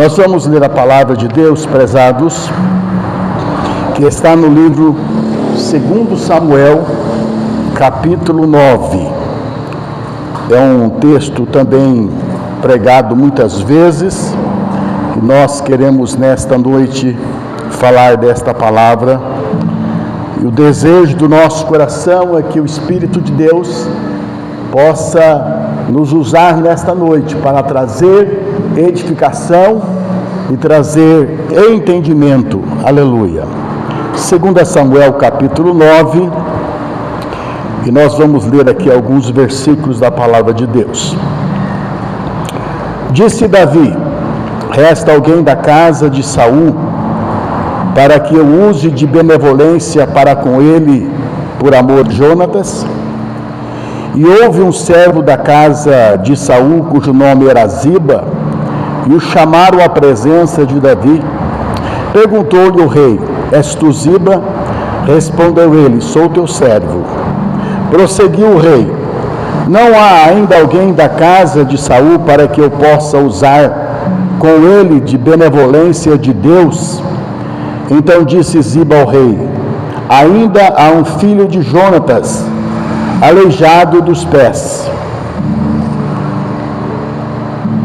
Nós vamos ler a palavra de Deus, prezados, que está no livro 2 Samuel, capítulo 9. É um texto também pregado muitas vezes, e nós queremos nesta noite falar desta palavra. E o desejo do nosso coração é que o Espírito de Deus possa nos usar nesta noite para trazer edificação e trazer entendimento. Aleluia. 2 Samuel capítulo 9, e nós vamos ler aqui alguns versículos da palavra de Deus. Disse Davi: resta alguém da casa de Saul, para que eu use de benevolência para com ele, por amor de Jonatas? E houve um servo da casa de Saul, cujo nome era Ziba, e o chamaram à presença de Davi. Perguntou-lhe o rei: és tu Ziba? Respondeu ele: sou teu servo. Prosseguiu o rei: não há ainda alguém da casa de Saul para que eu possa usar com ele de benevolência de Deus? Então disse Ziba ao rei: ainda há um filho de Jonatas, aleijado dos pés.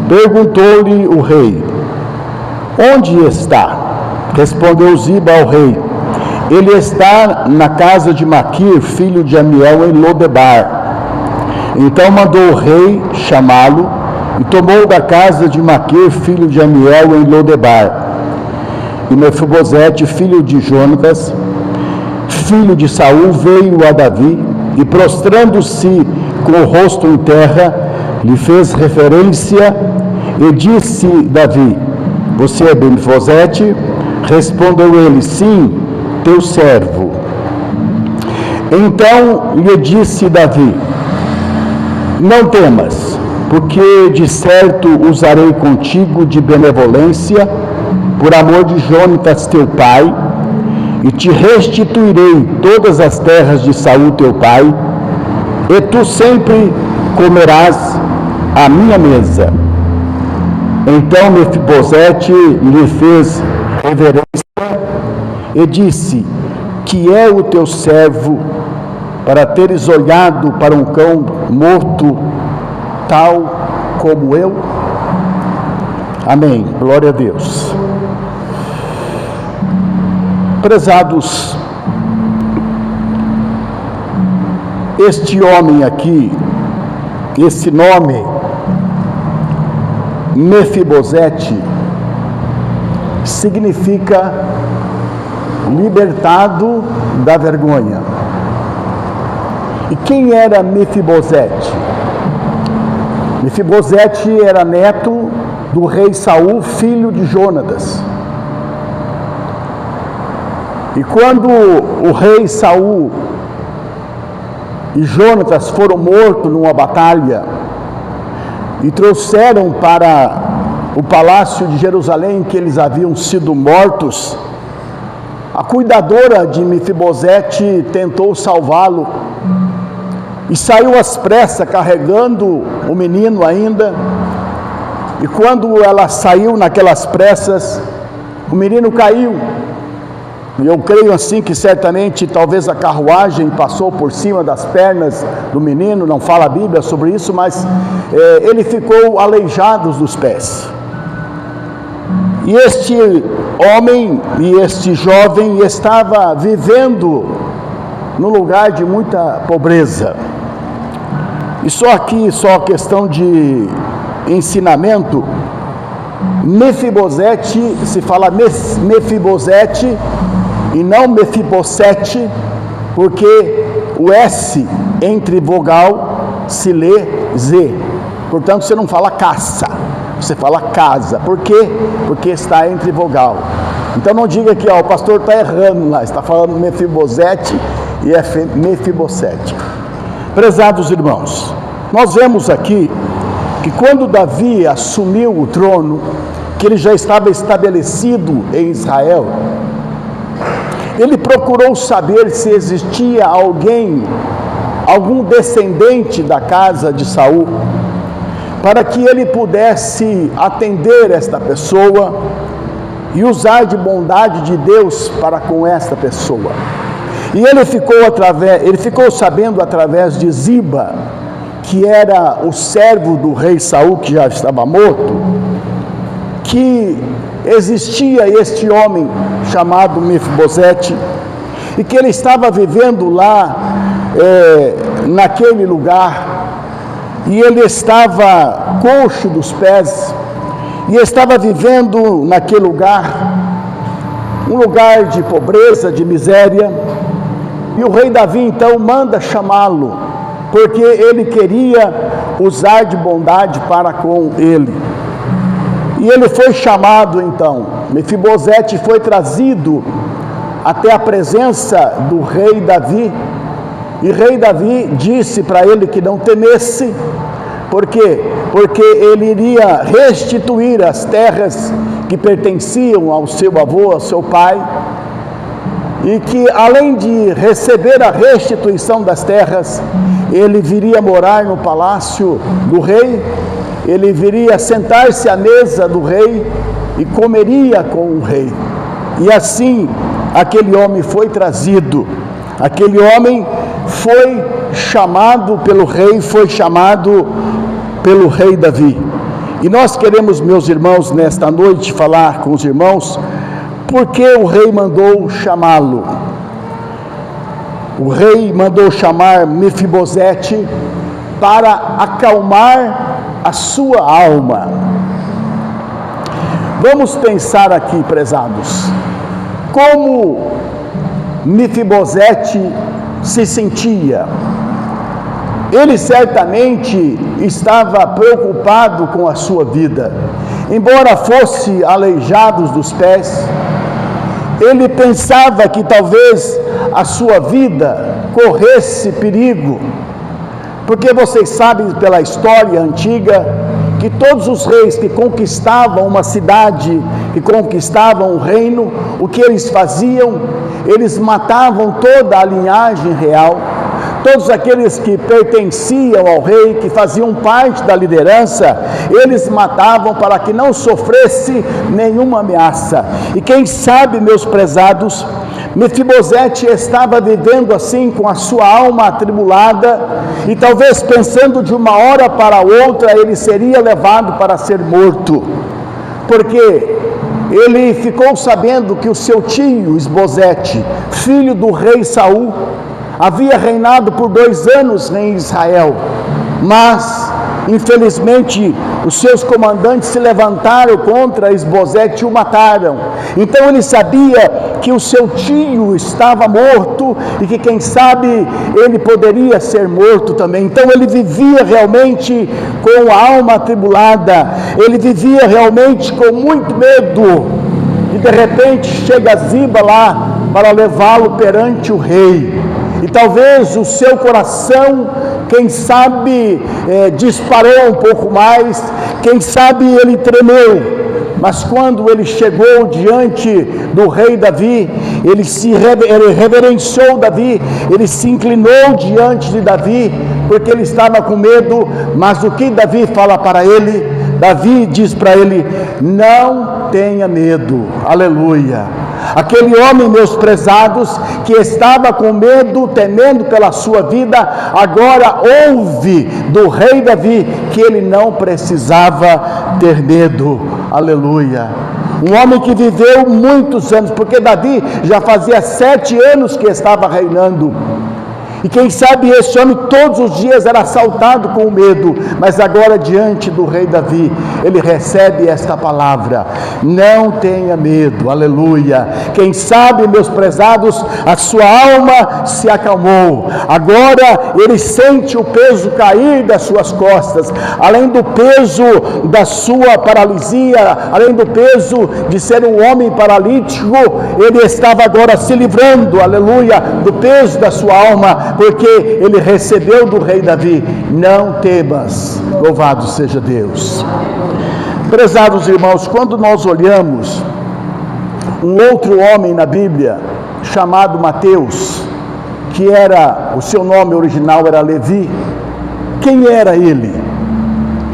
Perguntou-lhe o rei: onde está? Respondeu Ziba ao rei: ele está na casa de Maquir, filho de Amiel, em Lodebar. Então mandou o rei chamá-lo, e tomou da casa de Maquir, filho de Amiel, em Lodebar. E Mefibosete, filho de Jonatas, filho de Saul, veio a Davi, e prostrando-se com o rosto em terra, lhe fez reverência, e disse Davi: você é Mefibosete? Respondeu ele: sim, teu servo. Então lhe disse Davi: não temas, porque de certo usarei contigo de benevolência, por amor de Jonatas teu pai, e te restituirei todas as terras de Saul teu pai, e tu sempre comerás à minha mesa. Então Mefibosete lhe fez reverência e disse: que é o teu servo para teres olhado para um cão morto, tal como eu? Amém. Glória a Deus. Prezados, este homem aqui, esse nome, Mefibosete, significa libertado da vergonha. E quem era Mefibosete? Mefibosete era neto do rei Saul, filho de Jonatas. E quando o rei Saul e Jonatas foram mortos numa batalha e trouxeram para o palácio de Jerusalém que eles haviam sido mortos, a cuidadora de Mefibosete tentou salvá-lo e saiu às pressas carregando o menino ainda. E quando ela saiu naquelas pressas, o menino caiu. E eu creio assim que certamente talvez a carruagem passou por cima das pernas do menino, não fala a Bíblia sobre isso, mas ele ficou aleijado dos pés. E este homem e este jovem estava vivendo num lugar de muita pobreza. E só aqui, só questão de ensinamento, Mefibosete, se fala Mefibosete e não Mefibosete, porque o S entre vogal se lê Z. Portanto, você não fala caça, você fala casa. Por quê? Porque está entre vogal. Então não diga que o pastor está errando lá, está falando Mefibosete e é Mefibosete. Prezados irmãos, nós vemos aqui que quando Davi assumiu o trono, que ele já estava estabelecido em Israel, ele procurou saber se existia algum descendente da casa de Saul, para que ele pudesse atender esta pessoa e usar de bondade de Deus para com esta pessoa. E ele ficou sabendo através de Ziba, que era o servo do rei Saul, que já estava morto, que existia este homem chamado Mefibosete, e que ele estava vivendo lá, naquele lugar, e ele estava coxo dos pés, e estava vivendo naquele lugar, um lugar de pobreza, de miséria. E o rei Davi então manda chamá-lo, porque ele queria usar de bondade para com ele. E ele foi chamado então, Mefibosete foi trazido até a presença do rei Davi, e rei Davi disse para ele que não temesse. Por quê? Porque ele iria restituir as terras que pertenciam ao seu avô, ao seu pai, e que além de receber a restituição das terras, ele viria morar no palácio do rei, ele viria sentar-se à mesa do rei e comeria com o rei. E assim aquele homem foi trazido, aquele homem foi chamado pelo rei, foi chamado pelo rei Davi. E nós queremos, meus irmãos, nesta noite falar com os irmãos, porque o rei mandou chamá-lo. O rei mandou chamar Mefibosete para acalmar a sua alma. Vamos pensar aqui, prezados, como Mefibosete se sentia. Ele certamente estava preocupado com a sua vida. Embora fosse aleijado dos pés, ele pensava que talvez a sua vida corresse perigo, porque vocês sabem pela história antiga que todos os reis que conquistavam uma cidade, que conquistavam um reino, o que eles faziam? Eles matavam toda a linhagem real, todos aqueles que pertenciam ao rei, que faziam parte da liderança, eles matavam para que não sofresse nenhuma ameaça. E quem sabe, meus prezados, Mefibosete estava vivendo assim com a sua alma atribulada, e talvez pensando de uma hora para outra ele seria levado para ser morto, porque ele ficou sabendo que o seu tio Isbosete, filho do rei Saul, havia reinado por 2 anos em Israel, mas infelizmente os seus comandantes se levantaram contra Isbosete e o mataram. Então ele sabia que o seu tio estava morto e que quem sabe ele poderia ser morto também. Então ele vivia realmente com a alma atribulada, ele vivia realmente com muito medo, e de repente chega Ziba lá para levá-lo perante o rei. E talvez o seu coração, quem sabe, disparou um pouco mais, quem sabe ele tremeu. Mas quando ele chegou diante do rei Davi, ele reverenciou Davi, ele se inclinou diante de Davi, porque ele estava com medo. Mas o que Davi fala para ele? Davi diz para ele: não tenha medo, aleluia. Aquele homem, meus prezados, que estava com medo, temendo pela sua vida, agora ouve do rei Davi que ele não precisava ter medo, aleluia. Um homem que viveu muitos anos, porque Davi já fazia 7 anos que estava reinando. E quem sabe esse homem todos os dias era assaltado com medo, mas agora diante do rei Davi, ele recebe esta palavra: não tenha medo, aleluia. Quem sabe, meus prezados, a sua alma se acalmou, agora ele sente o peso cair das suas costas, além do peso da sua paralisia, além do peso de ser um homem paralítico, ele estava agora se livrando, aleluia, do peso da sua alma, porque ele recebeu do rei Davi: não temas, louvado seja Deus. Prezados irmãos, quando nós olhamos um outro homem na Bíblia, chamado Mateus, que o seu nome original era Levi, quem era ele?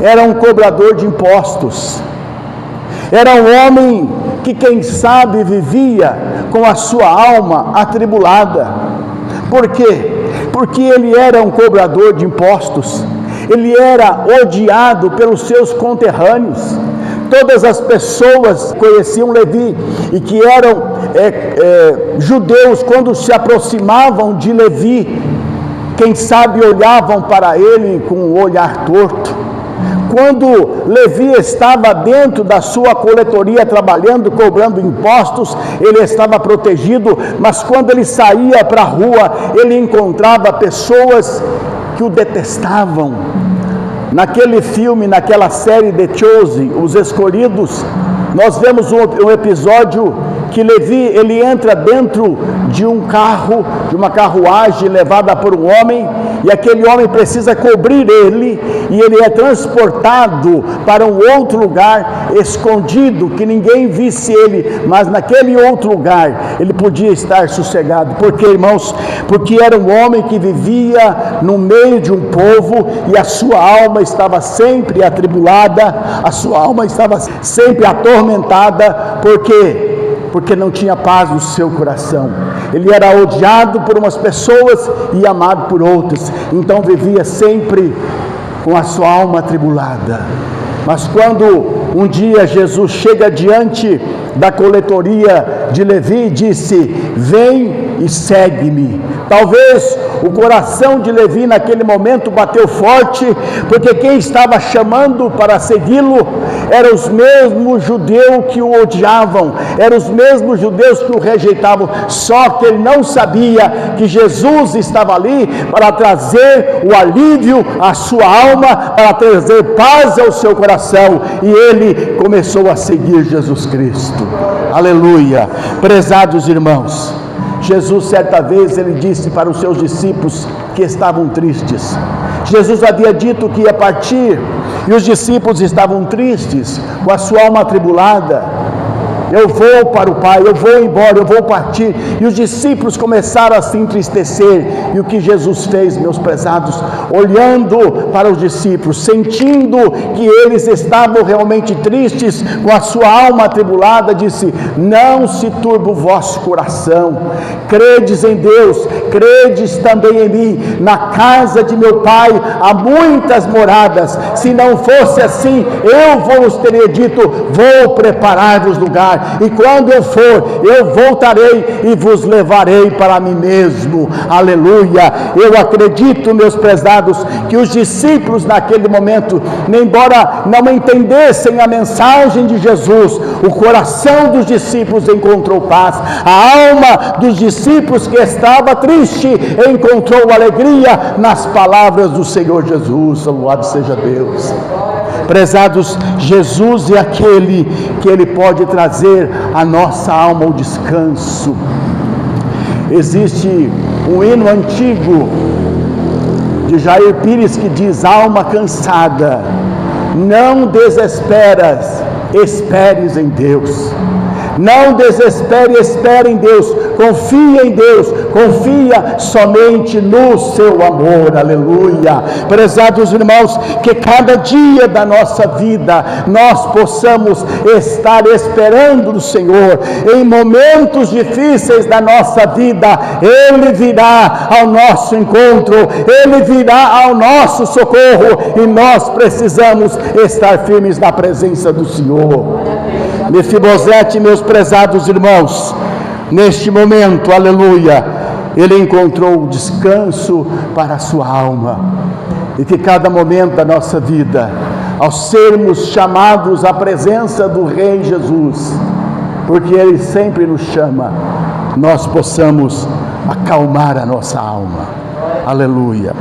era um cobrador de impostos. Era um homem que, quem sabe, vivia com a sua alma atribulada. Por quê? Porque ele era um cobrador de impostos. Ele era odiado pelos seus conterrâneos. Todas as pessoas conheciam Levi e que eram judeus, quando se aproximavam de Levi, quem sabe olhavam para ele com um olhar torto. Quando Levi estava dentro da sua coletoria trabalhando, cobrando impostos, ele estava protegido, mas quando ele saía para a rua, ele encontrava pessoas que o detestavam. Naquele filme, naquela série The Chosen, Os Escolhidos, nós vemos um episódio que Levi, ele entra dentro de um carro, de uma carruagem levada por um homem, e aquele homem precisa cobrir ele, e ele é transportado para um outro lugar, escondido, que ninguém visse ele, mas naquele outro lugar, ele podia estar sossegado. Por quê, irmãos? Porque era um homem que vivia no meio de um povo, e a sua alma estava sempre atribulada, a sua alma estava sempre atormentada. Por quê? Porque não tinha paz no seu coração. Ele era odiado por umas pessoas e amado por outras. Então vivia sempre com a sua alma atribulada. Mas quando um dia Jesus chega diante da coletoria de Levi e disse: vem e segue-me. Talvez o coração de Levi naquele momento bateu forte, porque quem estava chamando para segui-lo eram os mesmos judeus que o odiavam, eram os mesmos judeus que o rejeitavam, só que ele não sabia que Jesus estava ali para trazer o alívio à sua alma, para trazer paz ao seu coração, e ele começou a seguir Jesus Cristo. Aleluia! Prezados irmãos, Jesus certa vez ele disse para os seus discípulos que estavam tristes. Jesus havia dito que ia partir e os discípulos estavam tristes, com a sua alma atribulada. Eu vou para o Pai, eu vou embora, eu vou partir. E os discípulos começaram a se entristecer. E o que Jesus fez, meus prezados? Olhando para os discípulos, sentindo que eles estavam realmente tristes, com a sua alma atribulada, disse: não se turbe o vosso coração, credes em Deus, credes também em mim. Na casa de meu Pai há muitas moradas, se não fosse assim, eu vos teria dito: vou preparar-vos lugar. E quando eu for, eu voltarei e vos levarei para mim mesmo. Aleluia! Eu acredito, meus prezados, que os discípulos naquele momento, embora não entendessem a mensagem de Jesus, o coração dos discípulos encontrou paz. A alma dos discípulos que estava triste encontrou alegria nas palavras do Senhor Jesus. Louvado seja Deus. Prezados, Jesus é aquele que Ele pode trazer a nossa alma ao descanso. Existe um hino antigo de Jair Pires que diz: alma cansada, não desesperas, esperes em Deus. Não desespere, espere em Deus, confia em Deus, confia somente no seu amor. Aleluia! Prezados irmãos, que cada dia da nossa vida nós possamos estar esperando no Senhor. Em momentos difíceis da nossa vida, Ele virá ao nosso encontro, Ele virá ao nosso socorro, e nós precisamos estar firmes na presença do Senhor. Mefibosete, meus prezados irmãos, neste momento, aleluia, ele encontrou descanso para a sua alma. E que cada momento da nossa vida, ao sermos chamados à presença do Rei Jesus, porque Ele sempre nos chama, nós possamos acalmar a nossa alma. Aleluia.